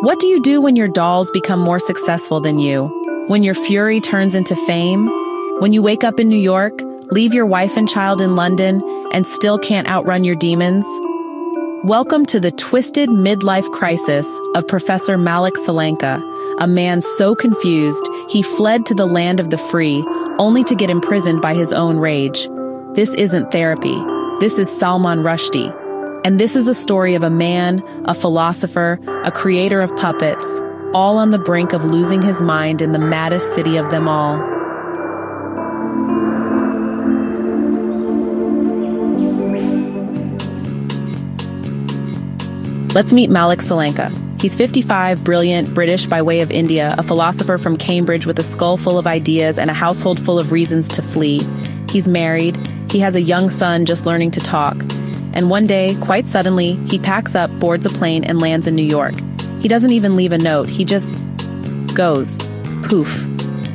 What do you do when your dolls become more successful than you? When your fury turns into fame? When you wake up in New York, leave your wife and child in London, and still can't outrun your demons? Welcome to the twisted midlife crisis of Professor Malik Solanka, a man so confused he fled to the land of the free, only to get imprisoned by his own rage. This isn't therapy. This is Salman Rushdie. And this is a story of a man, a philosopher, a creator of puppets, all on the brink of losing his mind in the maddest city of them all. Let's meet Malik Solanka. He's 55, brilliant, British by way of India, a philosopher from Cambridge with a skull full of ideas and a household full of reasons to flee. He's married, he has a young son just learning to talk, and one day, quite suddenly, he packs up, boards a plane, and lands in New York. He doesn't even leave a note, he just goes. Poof.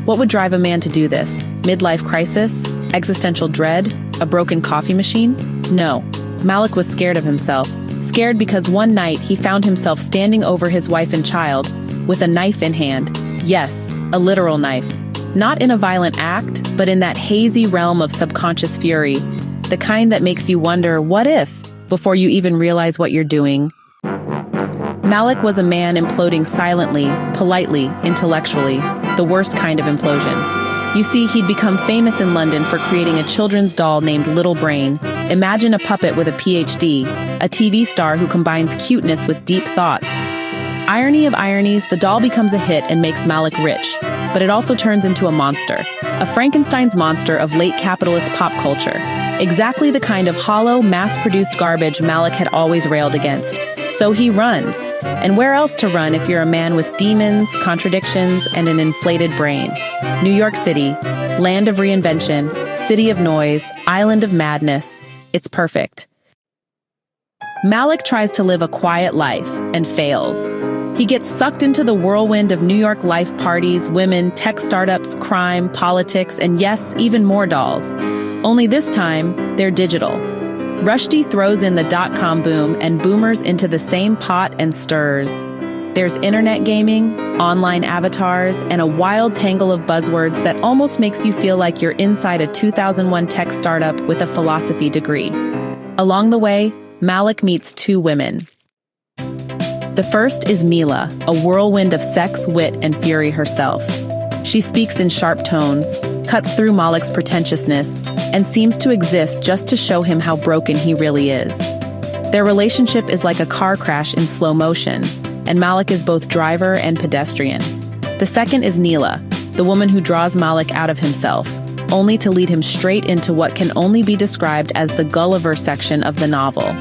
What would drive a man to do this? Midlife crisis? Existential dread? A broken coffee machine? No. Malik was scared of himself. Scared because one night he found himself standing over his wife and child, with a knife in hand. Yes, a literal knife. Not in a violent act, but in that hazy realm of subconscious fury. The kind that makes you wonder, what if, before you even realize what you're doing. Malik was a man imploding silently, politely, intellectually, the worst kind of implosion. You see, he'd become famous in London for creating a children's doll named Little Brain. Imagine a puppet with a PhD, a TV star who combines cuteness with deep thoughts. Irony of ironies, the doll becomes a hit and makes Malik rich, but it also turns into a monster, a Frankenstein's monster of late capitalist pop culture. Exactly the kind of hollow, mass-produced garbage Malik had always railed against. So he runs. And where else to run if you're a man with demons, contradictions, and an inflated brain? New York City, land of reinvention, city of noise, island of madness. It's perfect. Malik tries to live a quiet life and fails. He gets sucked into the whirlwind of New York life parties, women, tech startups, crime, politics, and yes, even more dolls. Only this time, they're digital. Rushdie throws in the dot-com boom and boomers into the same pot and stirs. There's internet gaming, online avatars, and a wild tangle of buzzwords that almost makes you feel like you're inside a 2001 tech startup with a philosophy degree. Along the way, Malik meets two women. The first is Mila, a whirlwind of sex, wit, and fury herself. She speaks in sharp tones, cuts through Malik's pretentiousness, and seems to exist just to show him how broken he really is. Their relationship is like a car crash in slow motion, and Malik is both driver and pedestrian. The second is Neela, the woman who draws Malik out of himself, only to lead him straight into what can only be described as the Gulliver section of the novel.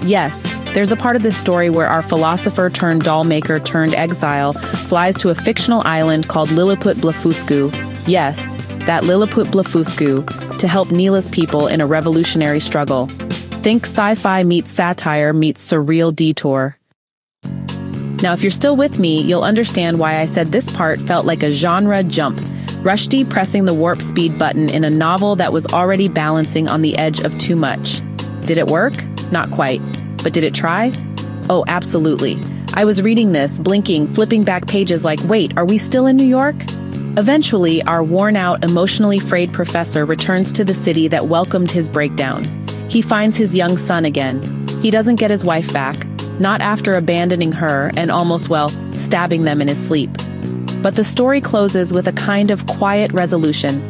Yes, there's a part of this story where our philosopher turned dollmaker turned exile flies to a fictional island called Lilliput-Blefuscu. Yes, that Lilliput-Blefuscu, to help Neela's people in a revolutionary struggle. Think sci-fi meets satire meets surreal detour. Now, if you're still with me, you'll understand why I said this part felt like a genre jump. Rushdie pressing the warp speed button in a novel that was already balancing on the edge of too much. Did it work? Not quite. But did it try? Oh, absolutely. I was reading this, blinking, flipping back pages like, wait, are we still in New York? Eventually, our worn-out, emotionally frayed professor returns to the city that welcomed his breakdown. He finds his young son again. He doesn't get his wife back, not after abandoning her and almost, stabbing them in his sleep. But the story closes with a kind of quiet resolution.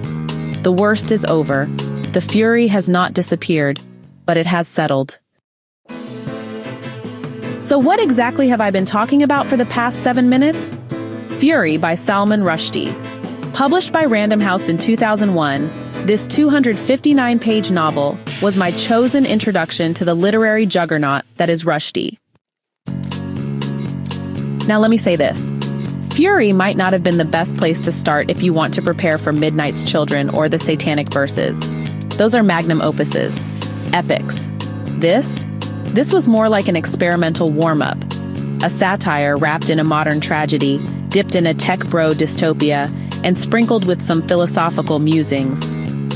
The worst is over. The fury has not disappeared, but it has settled. So what exactly have I been talking about for the past 7 minutes? Fury by Salman Rushdie. Published by Random House in 2001, this 259-page novel was my chosen introduction to the literary juggernaut that is Rushdie. Now let me say this. Fury might not have been the best place to start if you want to prepare for Midnight's Children or the Satanic Verses. Those are magnum opuses, epics. This was more like an experimental warm-up, a satire wrapped in a modern tragedy, dipped in a tech bro dystopia, and sprinkled with some philosophical musings.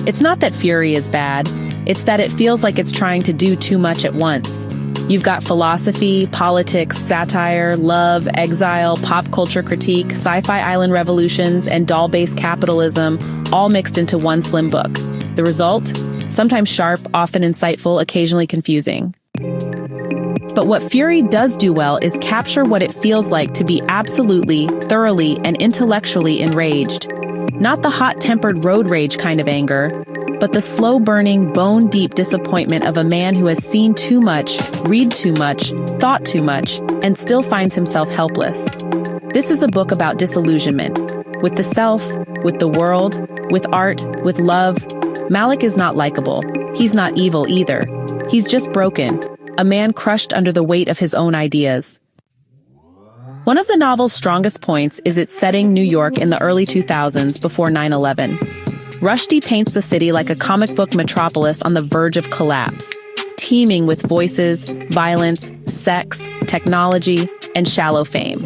It's not that Fury is bad, it's that it feels like it's trying to do too much at once. You've got philosophy, politics, satire, love, exile, pop culture critique, sci-fi island revolutions, and doll-based capitalism, all mixed into one slim book. The result? Sometimes sharp, often insightful, occasionally confusing. But what Fury does do well is capture what it feels like to be absolutely, thoroughly, and intellectually enraged. Not the hot-tempered road rage kind of anger, but the slow-burning, bone-deep disappointment of a man who has seen too much, read too much, thought too much, and still finds himself helpless. This is a book about disillusionment. With the self, with the world, with art, with love. Malik is not likable. He's not evil either. He's just broken, a man crushed under the weight of his own ideas. One of the novel's strongest points is its setting New York in the early 2000s before 9/11. Rushdie paints the city like a comic book metropolis on the verge of collapse, teeming with voices, violence, sex, technology, and shallow fame.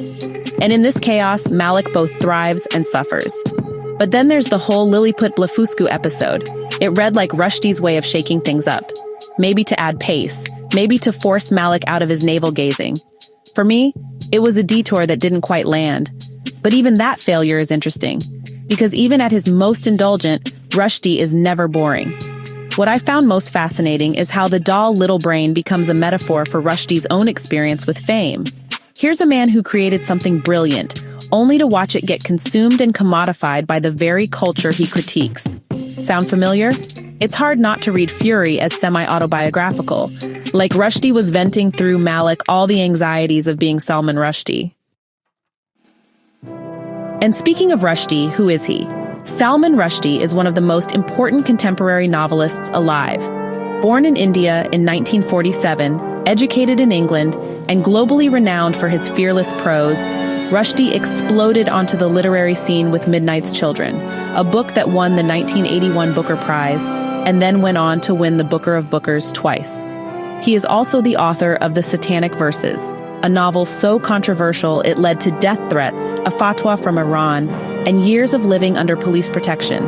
And in this chaos, Malik both thrives and suffers. But then there's the whole Lilliput-Blefuscu episode. It read like Rushdie's way of shaking things up. Maybe to add pace, maybe to force Malik out of his navel-gazing. For me, it was a detour that didn't quite land. But even that failure is interesting, because even at his most indulgent, Rushdie is never boring. What I found most fascinating is how the doll little brain becomes a metaphor for Rushdie's own experience with fame. Here's a man who created something brilliant, only to watch it get consumed and commodified by the very culture he critiques. Sound familiar? It's hard not to read Fury as semi-autobiographical, like Rushdie was venting through Malik all the anxieties of being Salman Rushdie. And speaking of Rushdie, who is he? Salman Rushdie is one of the most important contemporary novelists alive. Born in India in 1947, educated in England, and globally renowned for his fearless prose, Rushdie exploded onto the literary scene with Midnight's Children, a book that won the 1981 Booker Prize, and then went on to win the Booker of Bookers twice. He is also the author of The Satanic Verses, a novel so controversial it led to death threats, a fatwa from Iran, and years of living under police protection.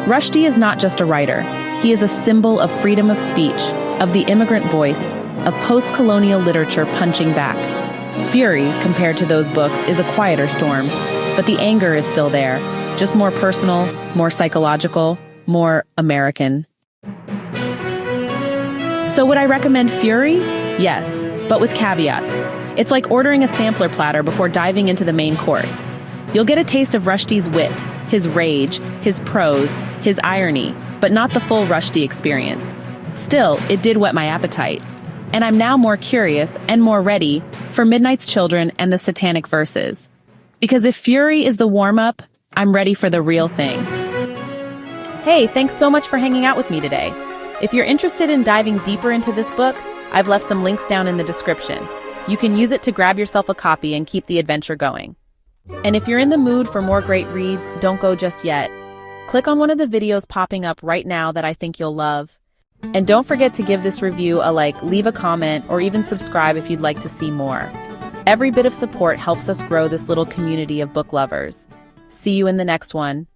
Rushdie is not just a writer. He is a symbol of freedom of speech, of the immigrant voice, of post-colonial literature punching back. Fury, compared to those books, is a quieter storm, but the anger is still there, just more personal, more psychological, more American. So would I recommend Fury? Yes, but with caveats. It's like ordering a sampler platter before diving into the main course. You'll get a taste of Rushdie's wit, his rage, his prose, his irony, but not the full Rushdie experience. Still, it did whet my appetite. And I'm now more curious and more ready for Midnight's Children and The Satanic Verses. Because if Fury is the warm-up, I'm ready for the real thing. Hey, thanks so much for hanging out with me today. If you're interested in diving deeper into this book, I've left some links down in the description. You can use it to grab yourself a copy and keep the adventure going. And if you're in the mood for more great reads, don't go just yet. Click on one of the videos popping up right now that I think you'll love. And don't forget to give this review a like, leave a comment, or even subscribe if you'd like to see more. Every bit of support helps us grow this little community of book lovers. See you in the next one.